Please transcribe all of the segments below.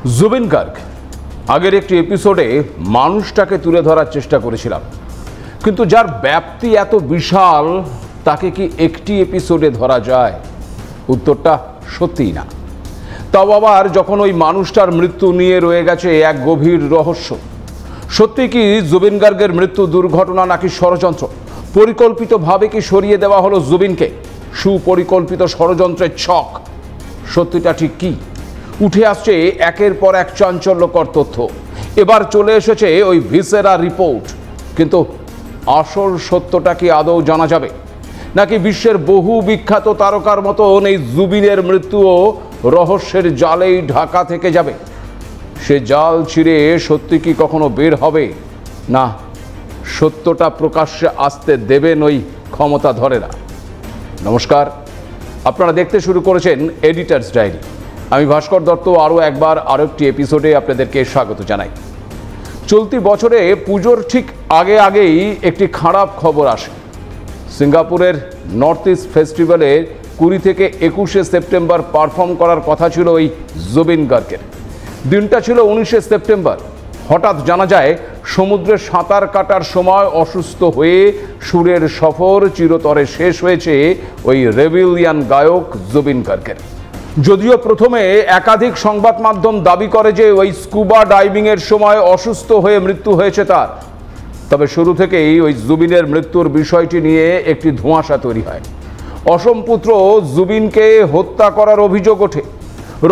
জুবিন গার্গ আগের একটি এপিসোডে মানুষটাকে তুলে ধরার চেষ্টা করেছিলাম, কিন্তু যার ব্যাপ্তি এত বিশাল তাকে কি একটি এপিসোডে ধরা যায়? উত্তরটা সত্যিই না। তাও আবার যখন ওই মানুষটার মৃত্যু নিয়ে রয়ে গেছে এক গভীর রহস্য। সত্যি কি জুবিন গার্গের মৃত্যু দুর্ঘটনা নাকি ষড়যন্ত্র? পরিকল্পিতভাবে কি সরিয়ে দেওয়া হলো জুবিনকে? সুপরিকল্পিত ষড়যন্ত্রের ছক। সত্যিটা ঠিক কি? উঠে আসছে একের পর এক চাঞ্চল্যকর তথ্য। এবার চলে এসেছে ওই ভিসেরা রিপোর্ট। কিন্তু আসল সত্যটা কি আদৌ জানা যাবে, নাকি বিশ্বের বহু বিখ্যাত তারকার মতো এই জুবিনের মৃত্যুও রহস্যের জালেই ঢাকা থেকে যাবে? সে জাল ছিঁড়ে সত্যি কি কখনো বের হবে? না, সত্যটা প্রকাশ্যে আসতে দেবেন ওই ক্ষমতাধরেরা। নমস্কার, আপনারা দেখতে শুরু করেছেন এডিটার্স ডায়েরি। আমি ভাস্কর দত্ত আরও একটি এপিসোডে আপনাদেরকে স্বাগত জানাই। চলতি বছরে পুজোর ঠিক আগেই একটি খারাপ খবর আসে। সিঙ্গাপুরের নর্থ ইস্ট ফেস্টিভ্যালে 20 থেকে 21 সেপ্টেম্বর পারফর্ম করার কথা ছিল ওই জুবিন গার্গের। দিনটা ছিল 19 সেপ্টেম্বর। হঠাৎ জানা যায় সমুদ্রে সাঁতার কাটার সময় অসুস্থ হয়ে সুরের সফর চিরতরে শেষ হয়েছে ওই রেভিলিয়ান গায়ক জুবিন গার্গের। যদিও প্রথমে একাধিক সংবাদ মাধ্যম দাবি করে যে ওই স্কুবা ডাইভিংয়ের সময় অসুস্থ হয়ে মৃত্যু হয়েছে তার, তবে শুরু থেকেই ওই জুবিনের মৃত্যুর বিষয়টি নিয়ে একটি ধোঁয়াশা তৈরি হয়। অসম পুত্র জুবিনকে হত্যা করার অভিযোগ ওঠে।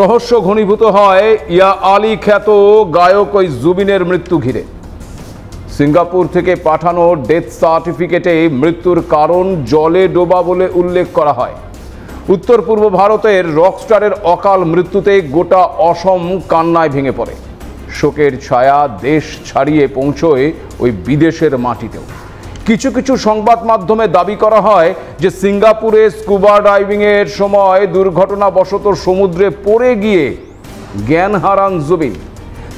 রহস্য ঘনীভূত হয় ইয়া আলী খ্যাত গায়ক ওই জুবিনের মৃত্যু ঘিরে। সিঙ্গাপুর থেকে পাঠানো ডেথ সার্টিফিকেটে মৃত্যুর কারণ জলে ডোবা বলে উল্লেখ করা হয়। উত্তর পূর্ব ভারতের রকস্টারের অকাল মৃত্যুতে গোটা অসম কান্নায় ভেঙে পড়ে। শোকের ছায়া দেশ ছাড়িয়ে পৌঁছয় ওই বিদেশের মাটিতেও। কিছু কিছু সংবাদ মাধ্যমে দাবি করা হয় যে সিঙ্গাপুরে স্কুবা ডাইভিংয়ের সময় দুর্ঘটনাবশত সমুদ্রে পড়ে গিয়ে জ্ঞান হারান জুবিন।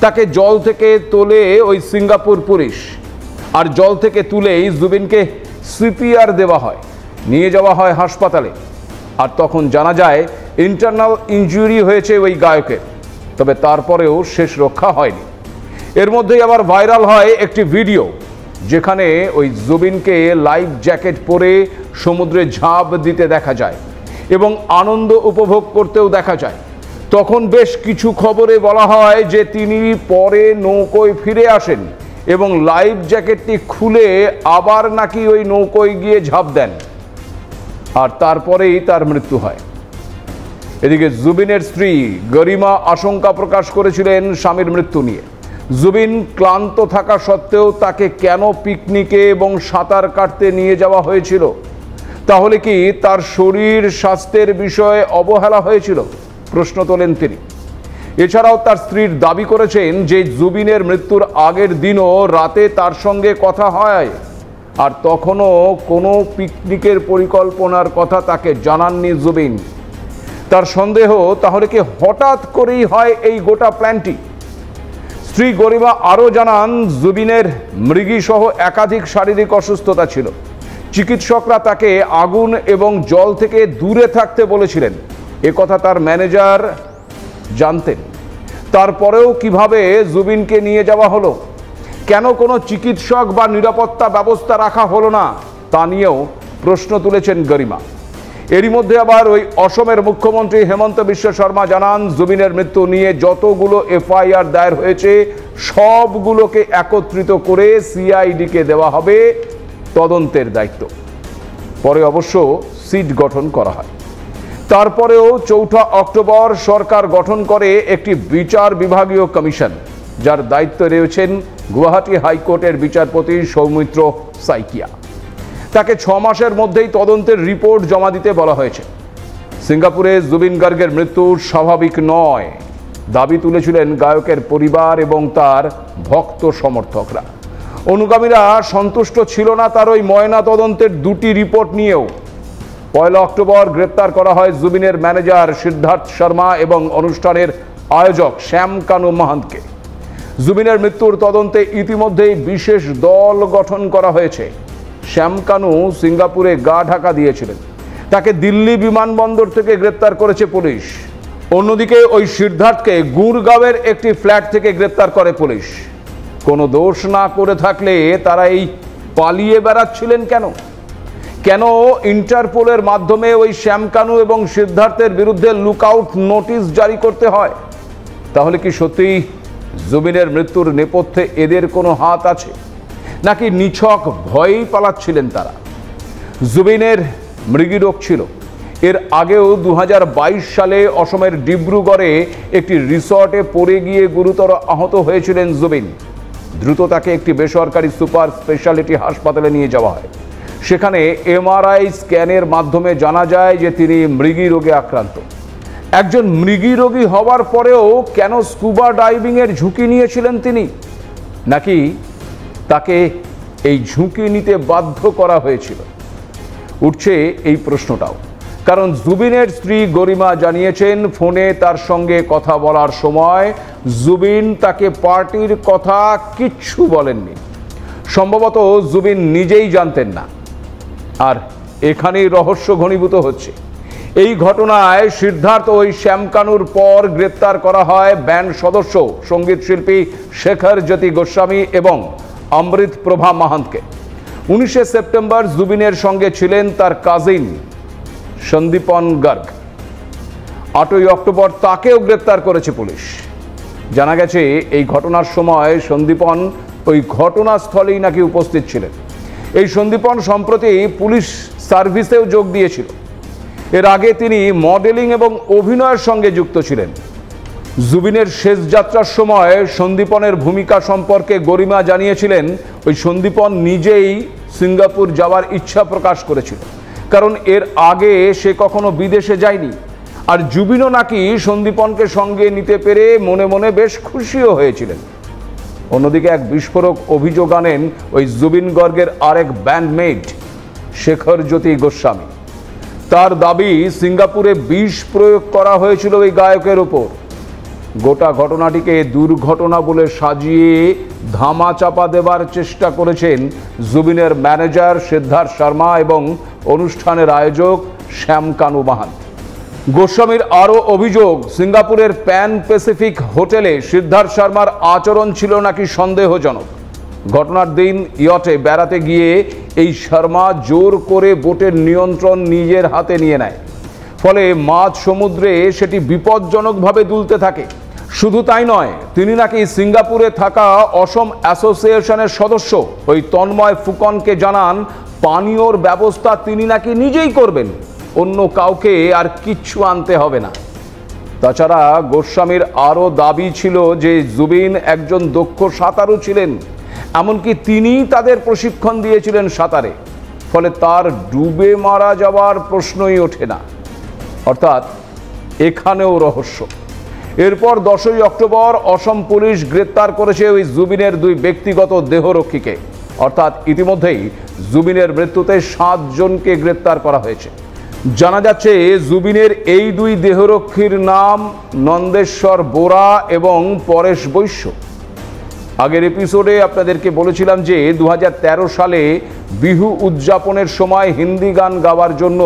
তাকে জল থেকে তোলে ওই সিঙ্গাপুর পুলিশ, আর জল থেকে তুলেই জুবিনকে সিপিআর দেওয়া হয়, নিয়ে যাওয়া হয় হাসপাতালে। আর তখন জানা যায় ইন্টারনাল ইনজুরি হয়েছে ওই গায়কের, তবে তারপরেও শেষ রক্ষা হয়নি। এর মধ্যেই আবার ভাইরাল হয় একটি ভিডিও, যেখানে ওই জুবিনকে লাইফ জ্যাকেট পরে সমুদ্রে ঝাঁপ দিতে দেখা যায় এবং আনন্দ উপভোগ করতেও দেখা যায়। তখন বেশ কিছু খবরে বলা হয় যে তিনি পরে নৌকোয় ফিরে আসেন এবং লাইফ জ্যাকেটটি খুলে আবার নাকি ওই নৌকোয় গিয়ে ঝাঁপ দেন, আর তারপরেই তার মৃত্যু হয়। এদিকে জুবিনের স্ত্রী গরিমা আশঙ্কা প্রকাশ করেছিলেন স্বামীর মৃত্যু নিয়ে। জুবিন ক্লান্ত থাকা সত্ত্বেও তাকে কেন পিকনিকে এবং সাঁতার কাটতে নিয়ে যাওয়া হয়েছিল? তাহলে কি তার শরীর স্বাস্থ্যের বিষয়ে অবহেলা হয়েছিল? প্রশ্ন তোলেন তিনি। এছাড়াও তার স্ত্রীর দাবি করেছেন যে জুবিনের মৃত্যুর আগের দিনও রাতে তার সঙ্গে কথা হয়, আর তখনও কোনো পিকনিকের পরিকল্পনার কথা তাকে জানাননি জুবিন। তার সন্দেহ, তাহলে কি হঠাৎ করেই হয় এই গোটা প্ল্যানটি? স্ত্রী গরিমা আরও জানান, জুবিনের মৃগীসহ একাধিক শারীরিক অসুস্থতা ছিল। চিকিৎসকরা তাকে আগুন এবং জল থেকে দূরে থাকতে বলেছিলেন, একথা তার ম্যানেজার জানতেন। তারপরেও কিভাবে জুবিনকে নিয়ে যাওয়া হলো? কেন কোনো চিকিৎসক বা নিরাপত্তা ব্যবস্থা রাখা হলো না, তা নিয়েও প্রশ্ন তুলেছেন গরিমা। এরই মধ্যে আবার ওই অসমের মুখ্যমন্ত্রী হেমন্ত বিশ্ব শর্মা জানান, জুবিনের মৃত্যু নিয়ে যতগুলো এফআইআর দায়ের হয়েছে সবগুলোকে একত্রিত করে সিআইডিকে দেওয়া হবে তদন্তের দায়িত্ব। পরে অবশ্য সিট গঠন করা হয়। তারপরেও 4 অক্টোবর সরকার গঠন করে একটি বিচার বিভাগীয় কমিশন, যার দায়িত্বে রয়েছেন গুয়াহাটি হাইকোর্টের বিচারপতি সৌমিত্র সাইকিয়া। তাকে 6 মাসের মধ্যেই তদন্তের রিপোর্ট জমা দিতে বলা হয়েছে। সিঙ্গাপুরে জুবিন গার্গের মৃত্যু স্বাভাবিক নয় দাবি তুলেছিলেন গায়কের পরিবার এবং তার ভক্ত সমর্থকরা। অনুগামীরা সন্তুষ্ট ছিল না তার ওই ময়না তদন্তের 2টি রিপোর্ট নিয়েও। 1 অক্টোবর গ্রেপ্তার করা হয় জুবিনের ম্যানেজার সিদ্ধার্থ শর্মা এবং অনুষ্ঠানের আয়োজক শ্যাম কানু মাহান্তকে। জুবিনের মৃত্যুর তদন্তে ইতিমধ্যেই বিশেষ দল গঠন করা হয়েছে। শ্যাম কানু সিঙ্গাপুরে গা ঢাকা দিয়েছিলেন। তাকে দিল্লি বিমানবন্দর থেকে গ্রেপ্তার করেছে পুলিশ। অন্যদিকে ওই সিদ্ধার্থকে গুরগাঁওয়ের একটি ফ্ল্যাট থেকে গ্রেপ্তার করে পুলিশ। কোনো দোষ না করে থাকলে তারা এই পালিয়ে বেড়াচ্ছিলেন কেন? কেন ইন্টারপোলের মাধ্যমে ওই শ্যামকানু এবং সিদ্ধার্থের বিরুদ্ধে লুকআউট নোটিশ জারি করতে হয়? তাহলে কি সত্যি জুবিনের মৃত্যুর নেপথ্যে এদের কোনো হাত আছে, নাকি নিছক ভয়েই পালাচ্ছিলেন তারা? জুবিনের মৃগীরোগ ছিল। এর আগেও 2022 সালে অসমের ডিব্রুগড়ে একটি রিসর্টে পড়ে গিয়ে গুরুতর আহত হয়েছিলেন জুবিন। দ্রুত তাকে একটি বেসরকারি সুপার স্পেশালিটি হাসপাতালে নিয়ে যাওয়া হয়। সেখানে এমআরআই স্ক্যানের মাধ্যমে জানা যায় যে তিনি মৃগী রোগে আক্রান্ত। একজন মৃগী রোগী হওয়ার পরেও কেন স্কুবা ডাইভিংয়ের ঝুঁকি নিয়েছিলেন তিনি? নাকি তাকে এই ঝুঁকি নিতে বাধ্য করা হয়েছিল? উঠছে এই প্রশ্নটাও। কারণ জুবিনের স্ত্রী গরিমা জানিয়েছেন, ফোনে তার সঙ্গে কথা বলার সময় জুবিন তাকে পার্টির কথা কিচ্ছু বলেননি। সম্ভবত জুবিন নিজেই জানতেন না। আর এখানেই রহস্য ঘনীভূত হচ্ছে। এই ঘটনায় সিদ্ধার্থ ওই শ্যামকানুর পর গ্রেপ্তার করা হয় ব্যান্ড সদস্য সঙ্গীত শিল্পী শেখর জ্যোতি গোস্বামী এবং অমৃত প্রভা মাহান্তকে। 19 সেপ্টেম্বর জুবিনের সঙ্গে ছিলেন তার কাজিন সন্দীপন গর্গ। 8ই অক্টোবর তাকেও গ্রেপ্তার করেছে পুলিশ। জানা গেছে এই ঘটনার সময় সন্দীপন ওই ঘটনাস্থলেই নাকি উপস্থিত ছিলেন। এই সন্দীপন সম্প্রতি পুলিশ সার্ভিসেও যোগ দিয়েছিল। এর আগে তিনি মডেলিং এবং অভিনয়ের সঙ্গে যুক্ত ছিলেন। জুবিনের শেষ যাত্রার সময় সন্দীপনের ভূমিকা সম্পর্কে গরিমা জানিয়েছিলেন, ওই সন্দীপন নিজেই সিঙ্গাপুর যাওয়ার ইচ্ছা প্রকাশ করেছিল, কারণ এর আগে সে কখনো বিদেশে যায়নি। আর জুবিনও নাকি সন্দীপনকে সঙ্গে নিতে পেরে মনে মনে বেশ খুশিও হয়েছিলেন। অন্যদিকে এক বিস্ফোরক অভিযোগ আনেন ওই জুবিন গর্গের আরেক ব্যান্ডমেট শেখর জ্যোতি গোস্বামী। তার দাবি, সিঙ্গাপুরে বিষ প্রয়োগ করা হয়েছিল ওই গায়কের ওপর। গোটা ঘটনাটিকে দুর্ঘটনা বলে সাজিয়ে ধামাচাপা দেবার চেষ্টা করেছেন জুবিনের ম্যানেজার সিদ্ধার্থ শর্মা এবং অনুষ্ঠানের আয়োজক শ্যামকানু মাহান্ত। গোস্বামীর আরও অভিযোগ, সিঙ্গাপুরের প্যান প্যাসিফিক হোটেলে সিদ্ধার্থ শর্মার আচরণ ছিল নাকি সন্দেহজনক। ঘটনার দিন ইয়টে বেড়াতে গিয়ে এই শর্মা জোর করে বোটের নিয়ন্ত্রণ নিজের হাতে নিয়ে নেয়। ফলে মাঝ সমুদ্রে সেটি বিপজ্জনকভাবে দুলতে থাকে। শুধু তাই নয়, তিনি নাকি সিঙ্গাপুরে থাকা অসম অ্যাসোসিয়েশনের সদস্য ওই তন্ময় ফুকনকে জানান পানীয়র ব্যবস্থা তিনি নাকি নিজেই করবেন, অন্য কাউকে আর কিচ্ছু আনতে হবে না। তাছাড়া গোস্বামীর আরও দাবি ছিল যে জুবিন একজন দক্ষ সাঁতারু ছিলেন, এমনকি তিনিই তাদের প্রশিক্ষণ দিয়েছিলেন সাঁতারে। ফলে তার ডুবে মারা যাওয়ার প্রশ্নই ওঠে না। অর্থাৎ এখানেও রহস্য। এরপর 10ই অক্টোবর অসম পুলিশ গ্রেপ্তার করেছে ওই জুবিনের 2 ব্যক্তিগত দেহরক্ষীকে। অর্থাৎ ইতিমধ্যেই জুবিনের মৃত্যুতে 7 জনকে গ্রেপ্তার করা হয়েছে। জানা যাচ্ছে জুবিনের এই 2 দেহরক্ষীর নাম নন্দেশ্বর বোরা এবং পরেশ বৈশ্য। আগের এপিসোডে আপনাদেরকে বলেছিলাম যে 2013 সালে বিহু উদযাপনের সময় হিন্দি গান গাওয়ার জন্য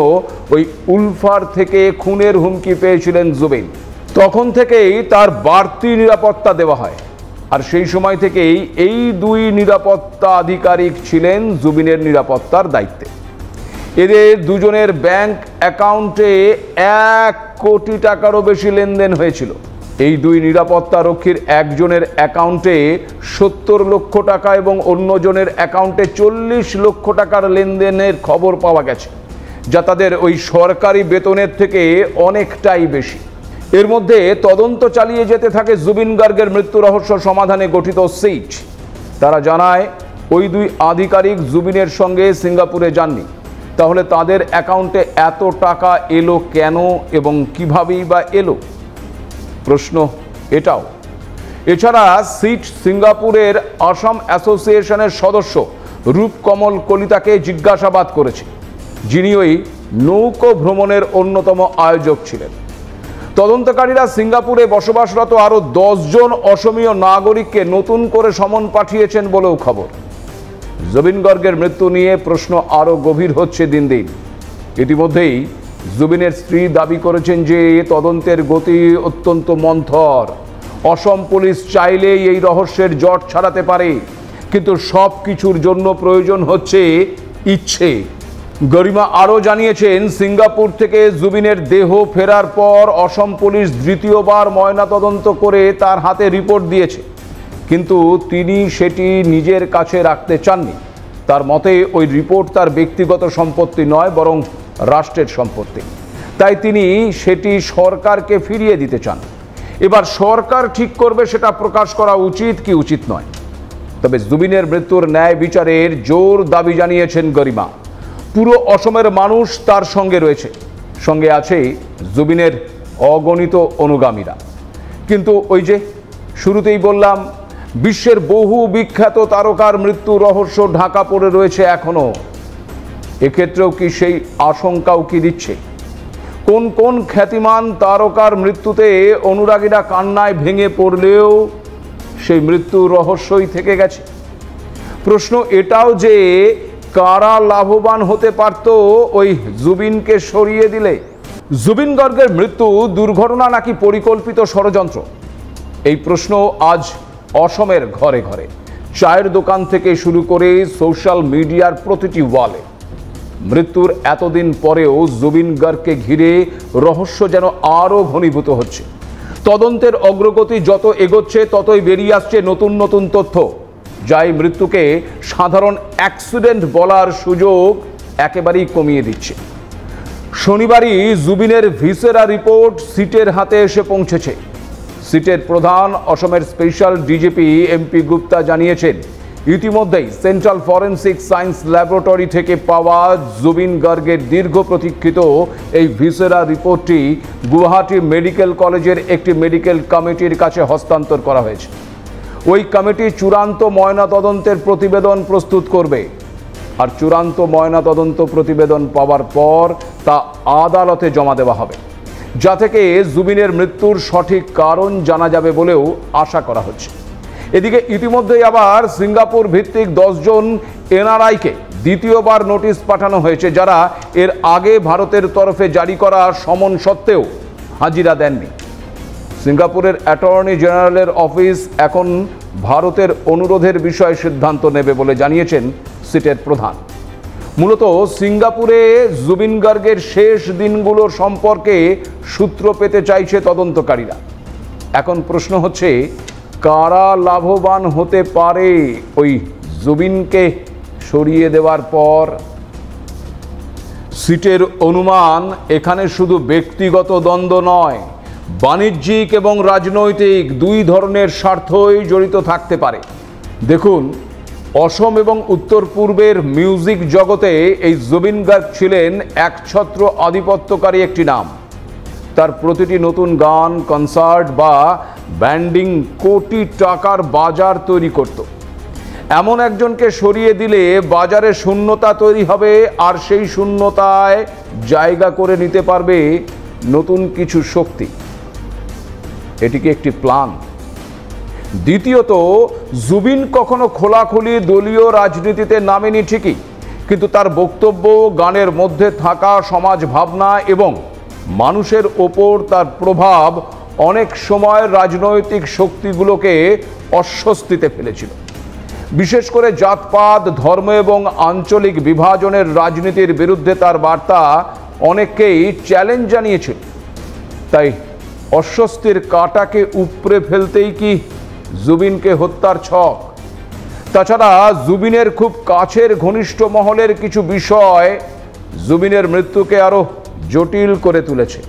ওই উলফার থেকে খুনের হুমকি পেয়েছিলেন জুবিন। তখন থেকেই তার বাড়তি নিরাপত্তা দেওয়া হয়। আর সেই সময় থেকেই এই 2 নিরাপত্তা আধিকারিক ছিলেন জুবিনের নিরাপত্তার দায়িত্বে। এদের দুজনের ব্যাংক অ্যাকাউন্টে 1 কোটি টাকারও বেশি লেনদেন হয়েছিল। এই 2 নিরাপত্তা রক্ষীর একজনের অ্যাকাউন্টে 70 লক্ষ টাকা এবং অন্যজনের অ্যাকাউন্টে 40 লক্ষ টাকার লেনদেনের খবর পাওয়া গেছে, যা তাদের ওই সরকারি বেতনের থেকে অনেকটাই বেশি। এর মধ্যে তদন্ত চালিয়ে যেতে থাকে জুবিন গার্গের মৃত্যু রহস্য সমাধানে গঠিত সিট। তারা জানায় ওই 2 আধিকারিক জুবিনের সঙ্গে সিঙ্গাপুরে যাননি। তাহলে তাদের অ্যাকাউন্টে এত টাকা এলো কেন এবং কিভাবেই বা এলো? প্রশ্ন এটাও। এছাড়া সিট সিঙ্গাপুরের আসাম অ্যাসোসিয়েশনের সদস্য রূপকমল কলিতাকে জিজ্ঞাসাবাদ করেছে, যিনি ওই নৌকো ভ্রমণের অন্যতম আয়োজক ছিলেন। তদন্তকারীরা সিঙ্গাপুরে বসবাসরত আরও 10 জন অসমীয় নাগরিককে নতুন করে সমন পাঠিয়েছেন বলেও খবর। জুবিন গর্গের মৃত্যু নিয়ে প্রশ্ন আরও গভীর হচ্ছে দিন দিন। ইতিমধ্যেই জুবিনের স্ত্রী দাবি করেছেন যে তদন্তের গতি অত্যন্ত মন্থর। অসম পুলিশ চাইলেই এই রহস্যের জট ছাড়াতে পারে, কিন্তু সব কিছুর জন্য প্রয়োজন হচ্ছে ইচ্ছে। গরিমা আরও জানিয়েছেন, সিঙ্গাপুর থেকে জুবিনের দেহ ফেরার পর অসম পুলিশ দ্বিতীয়বার ময়নাতদন্ত করে তার হাতে রিপোর্ট দিয়েছে, কিন্তু তিনি সেটি নিজের কাছে রাখতে চাননি। তার মতে ওই রিপোর্ট তার ব্যক্তিগত সম্পত্তি নয়, বরং রাষ্ট্রের সম্পত্তি। তাই তিনি সেটি সরকারকে ফিরিয়ে দিতে চান। এবার সরকার ঠিক করবে সেটা প্রকাশ করা উচিত কি উচিত নয়। তবে জুবিনের মৃত্যুর ন্যায় বিচারের জোর দাবি জানিয়েছেন গরিমা। পুরো অসমের মানুষ তার সঙ্গে রয়েছে, সঙ্গে আছে জুবিনের অগণিত অনুগামীরা। কিন্তু ওই যে শুরুতেই বললাম, বিশ্বের বহু বিখ্যাত তারকার মৃত্যু রহস্য ঢাকা পড়ে রয়েছে এখনো। এক্ষেত্রেও কি সেই আশঙ্কাও কি দিচ্ছে? কোন কোন খ্যাতিমান তারকার মৃত্যুতে অনুরাগীরা কান্নায় ভেঙে পড়লেও সেই মৃত্যুর রহস্যই থেকে গেছে। প্রশ্ন এটাও যে কারা লাভবান হতে পারত ওই জুবিনকে সরিয়ে দিলে। জুবিন গর্গের মৃত্যু দুর্ঘটনা নাকি পরিকল্পিত ষড়যন্ত্র? এই প্রশ্ন আজ অসমের ঘরে ঘরে, চায়ের দোকান থেকে শুরু করে সোশ্যাল মিডিয়ার প্রতিটি ওয়ালে। মৃত্যুর এতদিন পরেও জুবিন গর্গকে ঘিরে রহস্য যেন আরও ঘনীভূত হচ্ছে। তদন্তের অগ্রগতি যত এগোচ্ছে ততই বেরিয়ে আসছে নতুন নতুন তথ্য, যা এই মৃত্যুকে সাধারণ অ্যাক্সিডেন্ট বলার সুযোগ একেবারেই কমিয়ে দিচ্ছে। শনিবারই জুবিনের ভিসেরা রিপোর্ট সিটের হাতে এসে পৌঁছেছে। সিটের প্রধান অসমের স্পেশাল ডিজিপি এমপি গুপ্তা জানিয়েছেন, ইতিমধ্যেই সেন্ট্রাল ফরেন্সিক সায়েন্স ল্যাবরেটরি থেকে পাওয়া জুবিন গর্গের দীর্ঘ প্রতীক্ষিত এই ভিসেরা রিপোর্টটি গুয়াহাটি মেডিকেল কলেজের একটি মেডিকেল কমিটির কাছে হস্তান্তর করা হয়েছে। ওই কমিটি চূড়ান্ত ময়নাতদন্তের প্রতিবেদন প্রস্তুত করবে, আর চূড়ান্ত ময়নাতদন্ত প্রতিবেদন পাওয়ার পর তা আদালতে জমা দেওয়া হবে, যা থেকে জুবিনের মৃত্যুর সঠিক কারণ জানা যাবে বলেও আশা করা হচ্ছে। এদিকে ইতিমধ্যেই আবার সিঙ্গাপুর ভিত্তিক 10 জন এনআরআইকে দ্বিতীয়বার নোটিশ পাঠানো হয়েছে, যারা এর আগে ভারতের তরফে জারি করা সমন সত্ত্বেও হাজিরা দেননি। সিঙ্গাপুরের অ্যাটর্নি জেনারেলের অফিস এখন ভারতের অনুরোধের বিষয়ে সিদ্ধান্ত নেবে বলে জানিয়েছেন সিটের প্রধান। মূলত সিঙ্গাপুরে জুবিন গর্গের শেষ দিনগুলোর সম্পর্কে সূত্র পেতে চাইছে তদন্তকারীরা। এখন প্রশ্ন হচ্ছে, কারা লাভবান হতে পারে ওই জুবিনকে সরিয়ে দেওয়ার পর? সিটের অনুমান, এখানে শুধু ব্যক্তিগত দ্বন্দ্ব নয়, বাণিজ্যিক এবং রাজনৈতিক দুই ধরনের স্বার্থই জড়িত থাকতে পারে। দেখুন, অসম এবং উত্তর পূর্বের মিউজিক জগতে এই জুবিন গর্গ ছিলেন একছত্র আধিপত্যকারী একটি নাম। তার প্রতিটি নতুন গান, কনসার্ট বা ব্যান্ডিং কোটি টাকার বাজার তৈরি করত। এমন একজনকে সরিয়ে দিলে বাজারে শূন্যতা তৈরি হবে, আর সেই শূন্যতায় জায়গা করে নিতে পারবে নতুন কিছু শক্তি। এটিকে একটি প্ল্যান। দ্বিতীয়ত, জুবিন কখনো খোলাখুলি দলীয় রাজনীতিতে নামেনি ঠিকই, কিন্তু তার বক্তব্য, গানের মধ্যে থাকা সমাজ ভাবনা এবং মানুষের ওপর তার প্রভাব অনেক সময় রাজনৈতিক শক্তিগুলোকে অস্বস্তিতে ফেলেছিল। বিশেষ করে জাতপাত, ধর্ম এবং আঞ্চলিক বিভাজনের রাজনীতির বিরুদ্ধে তার বার্তা অনেককেই চ্যালেঞ্জ জানিয়েছিল। তাই অস্বস্তির কাঁটাকে উপড়ে ফেলতেই কি জুবিনকে হত্যার ছক? তাছাড়া জুবিনের খুব কাছের ঘনিষ্ঠ মহলের কিছু বিষয় জুবিনের মৃত্যুকে আরো জটিল করে তুলেছে।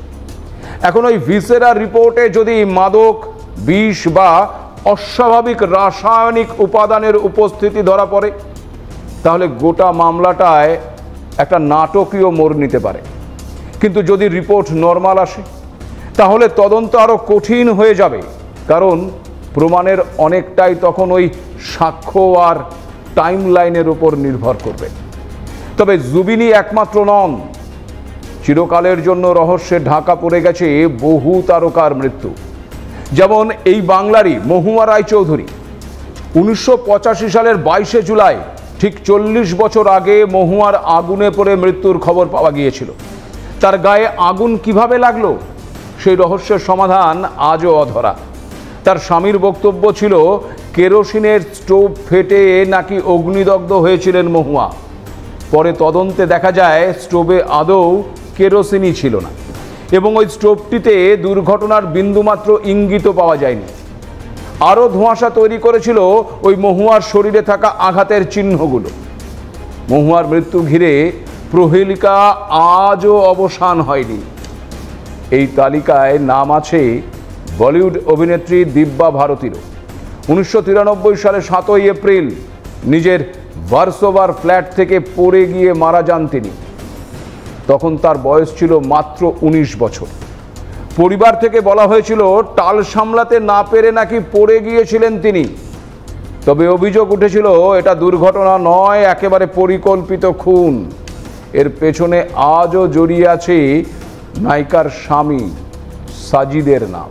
এখন ওই ভিসেরা রিপোর্টে যদি মাদক, বিষ বা অস্বাভাবিক রাসায়নিক উপাদানের উপস্থিতি ধরা পড়ে, তাহলে গোটা মামলাটায় একটা নাটকীয় মোড় নিতে পারে। কিন্তু যদি রিপোর্ট নর্মাল আসে, তাহলে তদন্ত আরো কঠিন হয়ে যাবে, কারণ প্রমাণের অনেকটাই তখন ওই সাক্ষ্য আর টাইম লাইনের উপর নির্ভর করবে। তবে জুবিনই একমাত্র নন। চিরকালের জন্য রহস্যে ঢাকা পড়ে গেছে বহু তারকার মৃত্যু। যেমন এই বাংলারই মহুয়া রায়চৌধুরী। 1985 সালের 22শে জুলাই, ঠিক 40 বছর আগে মহুয়ার আগুনে পড়ে মৃত্যুর খবর পাওয়া গিয়েছিল। তার গায়ে আগুন কিভাবে লাগলো সেই রহস্যের সমাধান আজও অধরা। তার স্বামীর বক্তব্য ছিল কেরোসিনের স্টোভ ফেটে নাকি অগ্নিদগ্ধ হয়েছিলেন মহুয়া। পরে তদন্তে দেখা যায় স্টোভে আদৌ কেরোসিনই ছিল না এবং ওই স্টোভটিতে দুর্ঘটনার বিন্দুমাত্র ইঙ্গিতও পাওয়া যায়নি। আরও ধোঁয়াশা তৈরি করেছিল ওই মহুয়ার শরীরে থাকা আঘাতের চিহ্নগুলো। মহুয়ার মৃত্যু ঘিরে প্রহেলিকা আজও অবসান হয়নি। এই তালিকায় নাম আছে বলিউড অভিনেত্রী দিব্যা ভারতীরও। 1993 সালে 7 এপ্রিল নিজের ভার্সোভার ফ্ল্যাট থেকে পড়ে গিয়ে মারা যান তিনি। তখন তার বয়স ছিল মাত্র 19 বছর। পরিবার থেকে বলা হয়েছিল টাল সামলাতে না পেরে নাকি পড়ে গিয়েছিলেন তিনি। তবে অভিযোগ উঠেছিল এটা দুর্ঘটনা নয়, একেবারে পরিকল্পিত খুন। এর পেছনে আজও জড়িয়ে আছে নায়িকার স্বামী সাজিদের নাম,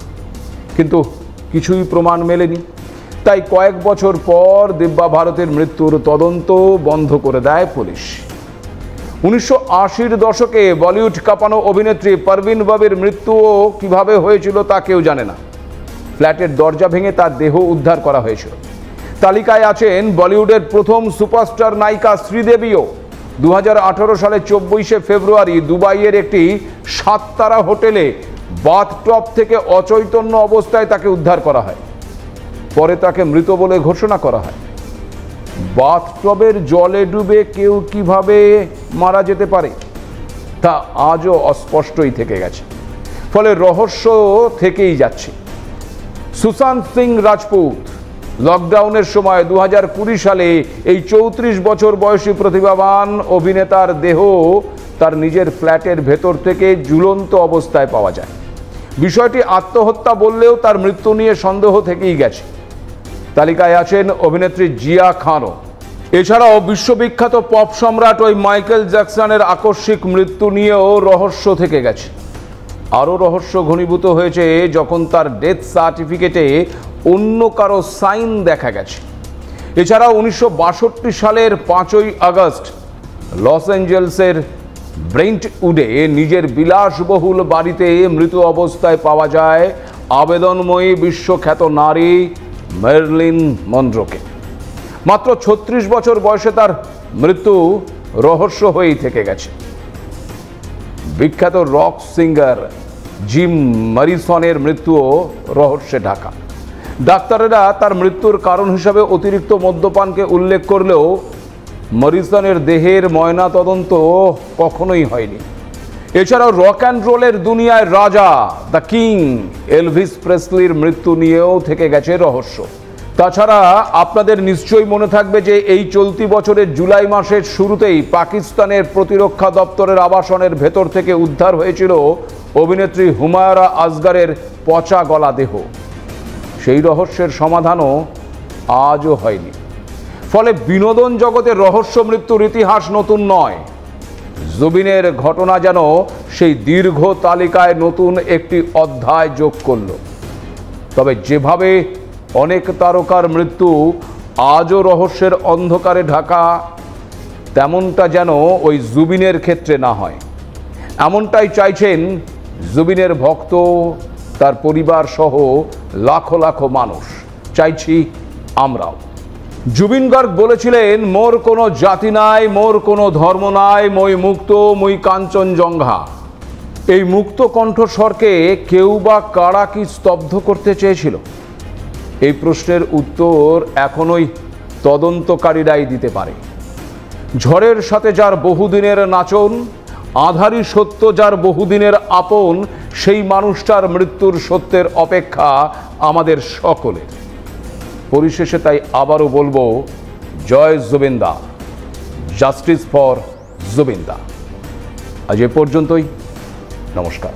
কিন্তু কিছুই প্রমাণ মেলেনি। তাই কয়েক বছর পর দিব্যা ভারতীর মৃত্যুর তদন্ত বন্ধ করে দেয় পুলিশ। 1980-র দশকে বলিউড কাঁপানো অভিনেত্রী পারভিন বাবির মৃত্যুও কিভাবে হয়েছিল তা কেউ জানে না। ফ্ল্যাটের দরজা ভেঙে তার দেহ উদ্ধার করা হয়েছিল। তালিকায় আছেন বলিউডের প্রথম সুপারস্টার নায়িকা শ্রীদেবীও। 2018 সালে 24 ফেব্রুয়ারি দুবাইয়ের একটি 7 তারা হোটেলে বাথটব থেকে অচৈতন্য অবস্থায় তাকে উদ্ধার করা হয়। পরে তাকে মৃত বলে ঘোষণা করা হয়। বাথটবের জলে ডুবে কেউ কিভাবে মারা যেতে পারে তা আজও অস্পষ্টই থেকে গেছে, ফলে রহস্য থেকেই যাচ্ছে। সুশান্ত সিং রাজপুত লকডাউনের সময় 2020 সালে এই 34 বছর বয়সী প্রতিভাবান অভিনেতার দেহ তার নিজের ফ্ল্যাটের ভেতর থেকে ঝুলন্ত অবস্থায় পাওয়া যায়। বিষয়টি আত্মহত্যা বললেও তার মৃত্যু নিয়ে সন্দেহ থেকেই গেছে। তালিকায় আছেন অভিনেত্রী জিয়া খানও। এছাড়াও বিশ্ববিখ্যাত পপ সম্রাট ওই মাইকেল জ্যাকসনের আকস্মিক মৃত্যু নিয়েও রহস্য থেকে গেছে। আরও রহস্য ঘনীভূত হয়েছে যখন তার ডেথ সার্টিফিকেটে অন্য কারো সাইন দেখা গেছে। এছাড়াও 1962 সালের 5ই আগস্ট লস অ্যাঞ্জেলসের ব্রেন্টউডে নিজের বিলাসবহুল বাড়িতে মৃত অবস্থায় পাওয়া যায় আবেদনময়ী বিশ্বখ্যাত নারী মেরিলিন মনরোকে। মাত্র 36 বছর বয়সে তার মৃত্যু রহস্য হয়েই থেকে গেছে। বিখ্যাত রক সিঙ্গার জিম মরিসনের মৃত্যুও রহস্যে ঢাকা। ডাক্তারেরা তার মৃত্যুর কারণ হিসাবে অতিরিক্ত মদ্যপানকে উল্লেখ করলেও মরিসনের দেহের ময়না তদন্ত কখনোই হয়নি। এছাড়াও রক অ্যান্ড রোলের দুনিয়ায় রাজা দ্য কিং এলভিস প্রেসলির মৃত্যু নিয়েও থেকে গেছে রহস্য। তাছাড়া আপনাদের নিশ্চয়ই মনে থাকবে যে এই চলতি বছরের জুলাই মাসের শুরুতেই পাকিস্তানের প্রতিরক্ষা দপ্তরের আবাসনের ভেতর থেকে উদ্ধার হয়েছিল অভিনেত্রী হুমায়রা আসগরের পচা গলা দেহ। সেই রহস্যের সমাধানও আজও হয়নি। ফলে বিনোদন জগতের রহস্য মৃত্যুর ইতিহাস নতুন নয়। জুবিনের ঘটনা যেন সেই দীর্ঘ তালিকায় নতুন একটি অধ্যায় যোগ করল। তবে যেভাবে অনেক তারকার মৃত্যু আজও রহস্যের অন্ধকারে ঢাকা, তেমনটা যেন ওই জুবিনের ক্ষেত্রে না হয়। এমনটাই চাইছেন জুবিনের ভক্ত, তার পরিবার সহ লাখো লাখো মানুষ, চাইছি আমরাও। জুবিন গার্গ বলেছিলেন, মোর কোনো জাতি নাই, মোর কোনো ধর্ম নাই, মই মুক্ত, মই কাঞ্চনজঙ্ঘা। এই মুক্ত কণ্ঠস্বরকে কেউ বা কারা কি স্তব্ধ করতে চেয়েছিল? এই প্রশ্নের উত্তর এখনোই তদন্তকারীরাই দিতে পারে। ঝড়ের সাথে যার বহুদিনের নাচন, আঁধারি সত্য যার বহুদিনের আপন, সেই মানুষটার মৃত্যুর সত্যের অপেক্ষা আমাদের সকলের। পরিশেষে তাই আবারও বলবো, জয় জুবিনদা, জাস্টিস ফর জুবিনদা। আজ এ পর্যন্তই, নমস্কার।